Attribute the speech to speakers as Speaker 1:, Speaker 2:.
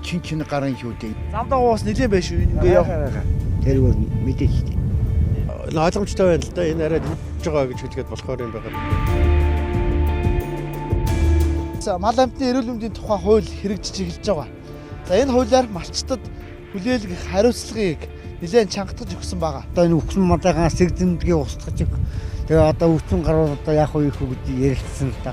Speaker 1: чин гарын шүү дээ. Замдаа уус нэлээд байш шүү. Ингээ яв.
Speaker 2: Тэр бол мэдээж шүү дээ.
Speaker 3: Ойлгомжтой байна л да. Энэ арай дэмжиж байгаа гэж хэлгээд болохоор юм байна.
Speaker 1: Мал амтны эрүүл мэндийн тухай хууль хэрэгжиж эхэлж байгаа. За энэ хуулиар малчтад хүлээлгэх хариуцлагыг нэлээд чангатгаж өгсөн байгаа.
Speaker 2: Одоо энэ өвчин малынхаа сэгдэмдгийг устгаж тэгээ одоо өвчин гарууд одоо яах вэ гэж ярилцсан л та.